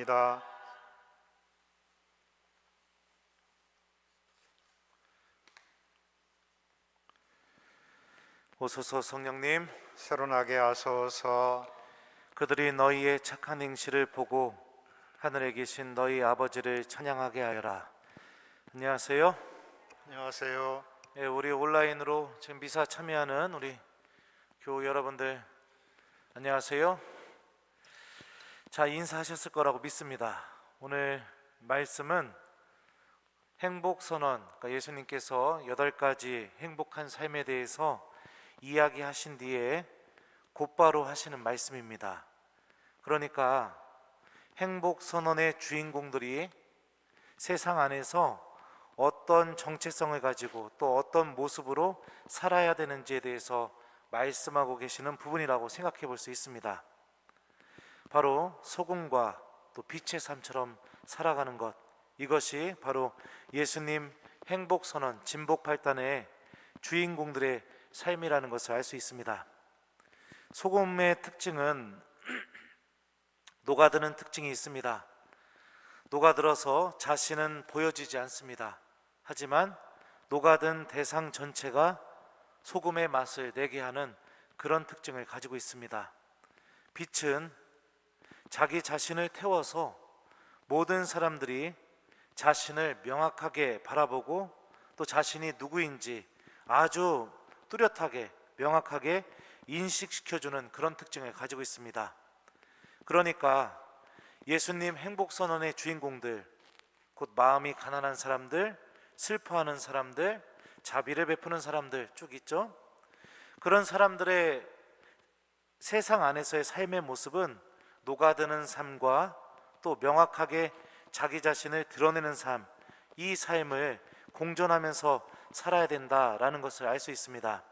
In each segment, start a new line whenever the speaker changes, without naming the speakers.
기도합니다.
오소서 성령님,
새로나게 하소서.
그들이 너희의 착한 행실을 보고 하늘에 계신 너희 아버지를 찬양하게 하여라. 안녕하세요.
안녕하세요.
우리 온라인으로 지금 미사 참여하는 우리 교우 여러분들 안녕하세요. 자, 인사하셨을 거라고 믿습니다. 오늘 말씀은 행복선언, 그러니까 예수님께서 8가지 행복한 삶에 대해서 이야기하신 뒤에 곧바로 하시는 말씀입니다. 그러니까 행복선언의 주인공들이 세상 안에서 어떤 정체성을 가지고 또 어떤 모습으로 살아야 되는지에 대해서 말씀하고 계시는 부분이라고 생각해 볼 수 있습니다. 바로 소금과 또 빛의 삶처럼 살아가는 것, 이것이 바로 예수님 행복선언 진복팔단의 주인공들의 삶이라는 것을 알 수 있습니다. 소금의 특징은 녹아드는 특징이 있습니다. 녹아들어서 자신은 보여지지 않습니다. 하지만 녹아든 대상 전체가 소금의 맛을 내게 하는 그런 특징을 가지고 있습니다. 빛은 자기 자신을 태워서 모든 사람들이 자신을 명확하게 바라보고 또 자신이 누구인지 아주 뚜렷하게 명확하게 인식시켜주는 그런 특징을 가지고 있습니다. 그러니까 예수님 행복선언의 주인공들, 곧 마음이 가난한 사람들, 슬퍼하는 사람들, 자비를 베푸는 사람들 쭉 있죠. 그런 사람들의 세상 안에서의 삶의 모습은 녹아드는 삶과 또 명확하게 자기 자신을 드러내는 삶, 이 삶을 공존하면서 살아야 된다라는 것을 알 수 있습니다.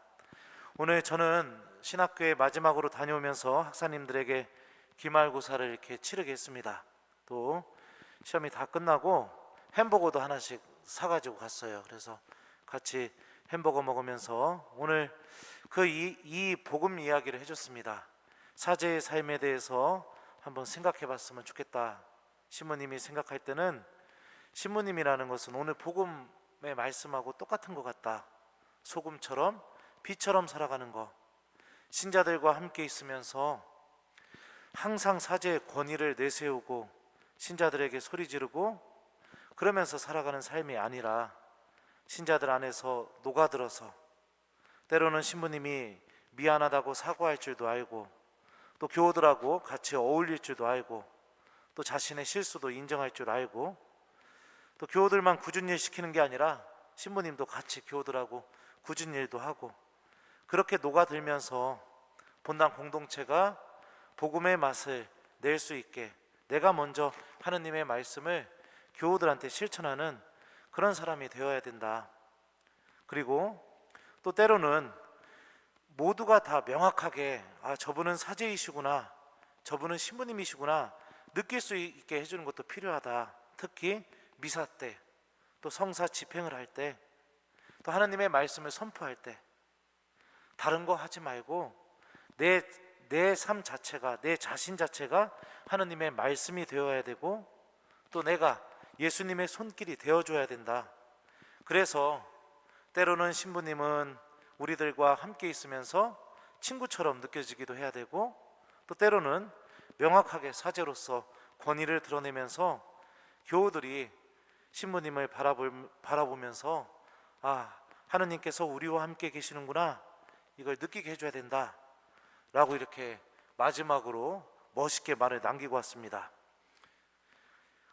오늘 저는 신학교에 마지막으로 다녀오면서 학사님들에게 기말고사를 이렇게 치르게 했습니다. 또 시험이 다 끝나고 햄버거도 하나씩 사가지고 갔어요. 그래서 같이 햄버거 먹으면서 오늘 이 복음 이야기를 해줬습니다. 사제의 삶에 대해서 한번 생각해 봤으면 좋겠다. 신부님이 생각할 때는 신부님이라는 것은 오늘 복음의 말씀하고 똑같은 것 같다. 소금처럼 빛처럼 살아가는 것, 신자들과 함께 있으면서 항상 사제의 권위를 내세우고 신자들에게 소리 지르고 그러면서 살아가는 삶이 아니라 신자들 안에서 녹아들어서 때로는 신부님이 미안하다고 사과할 줄도 알고 또 교우들하고 같이 어울릴 줄도 알고 또 자신의 실수도 인정할 줄 알고 또 교우들만 굳은 일 시키는 게 아니라 신부님도 같이 교우들하고 굳은 일도 하고 그렇게 녹아들면서 본당 공동체가 복음의 맛을 낼 수 있게 내가 먼저 하느님의 말씀을 교우들한테 실천하는 그런 사람이 되어야 된다. 그리고 또 때로는 모두가 다 명확하게 저분은 사제이시구나, 저분은 신부님이시구나 느낄 수 있게 해주는 것도 필요하다. 특히 미사 때, 또 성사 집행을 할 때, 또 하나님의 말씀을 선포할 때 다른 거 하지 말고 내 삶 자체가, 내 자신 자체가 하나님의 말씀이 되어야 되고 또 내가 예수님의 손길이 되어줘야 된다. 그래서 때로는 신부님은 우리들과 함께 있으면서 친구처럼 느껴지기도 해야 되고 또 때로는 명확하게 사제로서 권위를 드러내면서 교우들이 신부님을 바라보면서 하느님께서 우리와 함께 계시는구나, 이걸 느끼게 해줘야 된다 라고 이렇게 마지막으로 멋있게 말을 남기고 왔습니다.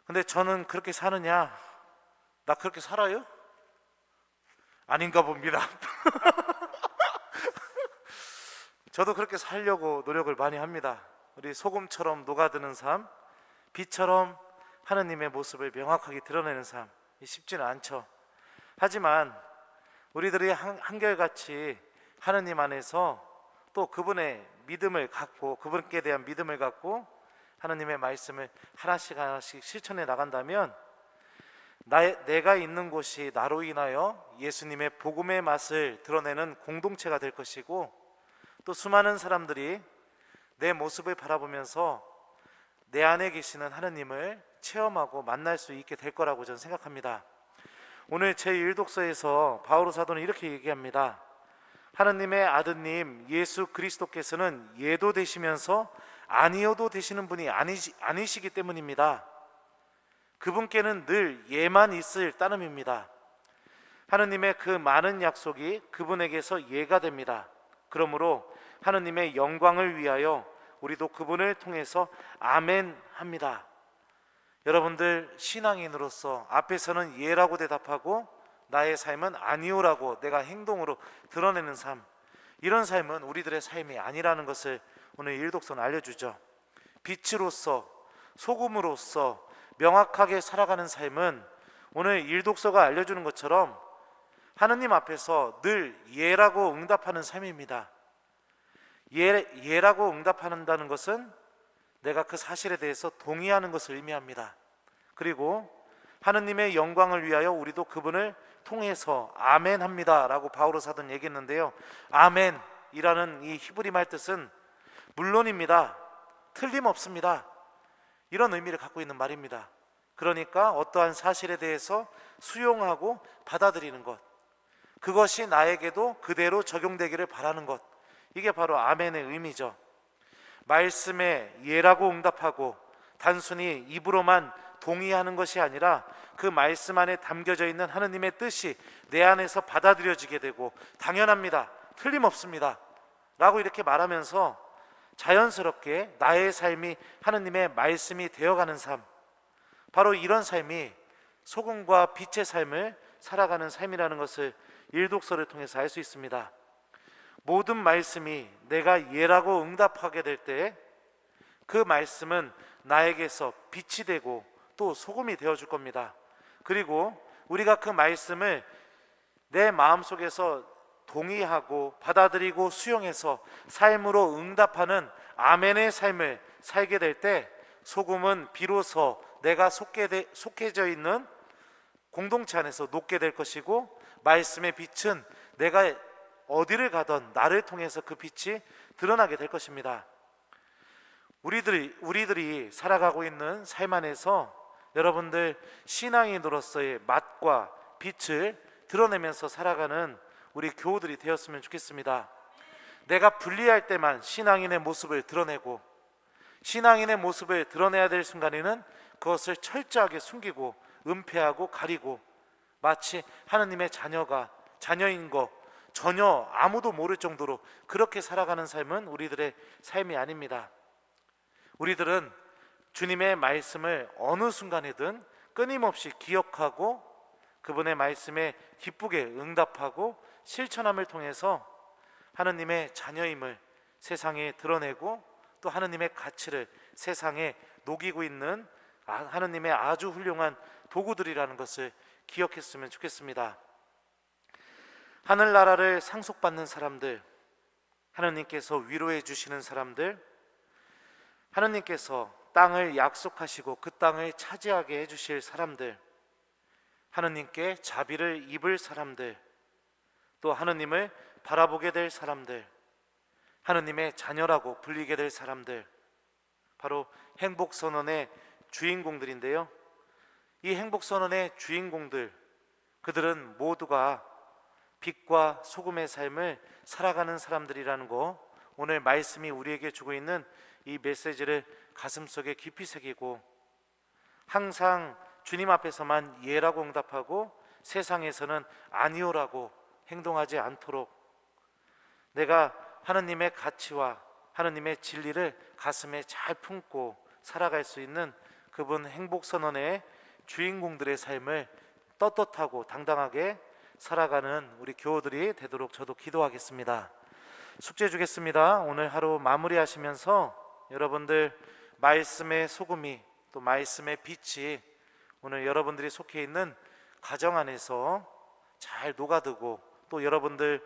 근데 저는 그렇게 사느냐? 나 그렇게 살아요? 아닌가 봅니다. 저도 그렇게 살려고 노력을 많이 합니다. 우리 소금처럼 녹아드는 삶, 빛처럼 하느님의 모습을 명확하게 드러내는 삶, 쉽지는 않죠. 하지만 우리들이 한결같이 하느님 안에서 또 그분의 믿음을 갖고, 그분께 대한 믿음을 갖고 하느님의 말씀을 하나씩 실천해 나간다면 내가 있는 곳이 나로 인하여 예수님의 복음의 맛을 드러내는 공동체가 될 것이고 또 수많은 사람들이 내 모습을 바라보면서 내 안에 계시는 하느님을 체험하고 만날 수 있게 될 거라고 저는 생각합니다. 오늘 제1독서에서 바오로 사도는 이렇게 얘기합니다. 하느님의 아드님 예수 그리스도께서는 예도 되시면서 아니어도 되시는 분이 아니시기 때문입니다. 그분께는 늘 예만 있을 따름입니다. 하느님의 그 많은 약속이 그분에게서 예가 됩니다. 그러므로 하느님의 영광을 위하여 우리도 그분을 통해서 아멘 합니다. 여러분들 신앙인으로서 앞에서는 예라고 대답하고 나의 삶은 아니오라고 내가 행동으로 드러내는 삶, 이런 삶은 우리들의 삶이 아니라는 것을 오늘 일독서는 알려주죠. 빛으로서 소금으로서 명확하게 살아가는 삶은 오늘 일독서가 알려주는 것처럼 하느님 앞에서 늘 예라고 응답하는 삶입니다. 예라고 응답한다는 것은 내가 그 사실에 대해서 동의하는 것을 의미합니다. 그리고 하느님의 영광을 위하여 우리도 그분을 통해서 아멘 합니다 라고 바오로 사도는 얘기했는데요, 아멘이라는 이 히브리 말 뜻은 물론입니다, 틀림없습니다, 이런 의미를 갖고 있는 말입니다. 그러니까 어떠한 사실에 대해서 수용하고 받아들이는 것, 그것이 나에게도 그대로 적용되기를 바라는 것, 이게 바로 아멘의 의미죠. 말씀에 예라고 응답하고 단순히 입으로만 동의하는 것이 아니라 그 말씀 안에 담겨져 있는 하느님의 뜻이 내 안에서 받아들여지게 되고 당연합니다, 틀림없습니다 라고 이렇게 말하면서 자연스럽게 나의 삶이 하느님의 말씀이 되어가는 삶, 바로 이런 삶이 소금과 빛의 삶을 살아가는 삶이라는 것을 일독서를 통해서 알 수 있습니다. 모든 말씀이 내가 예라고 응답하게 될 때 그 말씀은 나에게서 빛이 되고 또 소금이 되어줄 겁니다. 그리고 우리가 그 말씀을 내 마음속에서 동의하고 받아들이고 수용해서 삶으로 응답하는 아멘의 삶을 살게 될 때 소금은 비로소 내가 속해져 있는 공동체 안에서 녹게 될 것이고, 말씀의 빛은 내가 어디를 가든 나를 통해서 그 빛이 드러나게 될 것입니다. 우리들이 살아가고 있는 삶 안에서 여러분들 신앙인으로서의 맛과 빛을 드러내면서 살아가는 우리 교우들이 되었으면 좋겠습니다. 내가 불리할 때만 신앙인의 모습을 드러내고, 신앙인의 모습을 드러내야 될 순간에는 그것을 철저하게 숨기고 은폐하고 가리고, 마치 하느님의 자녀인 것 전혀 아무도 모를 정도로 그렇게 살아가는 삶은 우리들의 삶이 아닙니다. 우리들은 주님의 말씀을 어느 순간에든 끊임없이 기억하고 그분의 말씀에 기쁘게 응답하고 실천함을 통해서 하느님의 자녀임을 세상에 드러내고 또 하느님의 가치를 세상에 녹이고 있는 하느님의 아주 훌륭한 도구들이라는 것을 기억했으면 좋겠습니다. 하늘나라를 상속받는 사람들, 하느님께서 위로해 주시는 사람들, 하느님께서 땅을 약속하시고 그 땅을 차지하게 해주실 사람들, 하느님께 자비를 입을 사람들, 또 하느님을 바라보게 될 사람들, 하느님의 자녀라고 불리게 될 사람들, 바로 행복선언의 주인공들인데요, 이 행복선언의 주인공들, 그들은 모두가 빛과 소금의 삶을 살아가는 사람들이라는 거, 오늘 말씀이 우리에게 주고 있는 이 메시지를 가슴속에 깊이 새기고 항상 주님 앞에서만 예라고 응답하고 세상에서는 아니오라고 행동하지 않도록 내가 하느님의 가치와 하느님의 진리를 가슴에 잘 품고 살아갈 수 있는 그분 행복선언의 주인공들의 삶을 떳떳하고 당당하게 살아가는 우리 교우들이 되도록 저도 기도하겠습니다. 숙제 주겠습니다. 오늘 하루 마무리하시면서 여러분들 말씀의 소금이 또 말씀의 빛이 오늘 여러분들이 속해 있는 가정 안에서 잘 녹아들고 또 여러분들의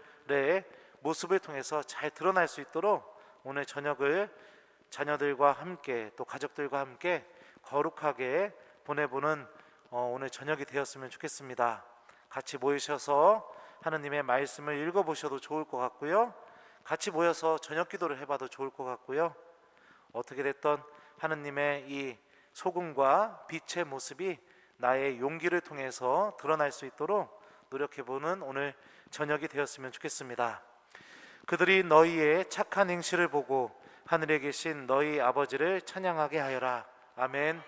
모습을 통해서 잘 드러날 수 있도록 오늘 저녁을 자녀들과 함께 또 가족들과 함께 거룩하게 보내보는 오늘 저녁이 되었으면 좋겠습니다. 같이 모이셔서 하느님의 말씀을 읽어보셔도 좋을 것 같고요, 같이 모여서 저녁 기도를 해봐도 좋을 것 같고요, 어떻게 됐던 하느님의 이 소금과 빛의 모습이 나의 용기를 통해서 드러날 수 있도록 노력해보는 오늘 저녁이 되었으면 좋겠습니다. 그들이 너희의 착한 행실을 보고 하늘에 계신 너희 아버지를 찬양하게 하여라. 아멘.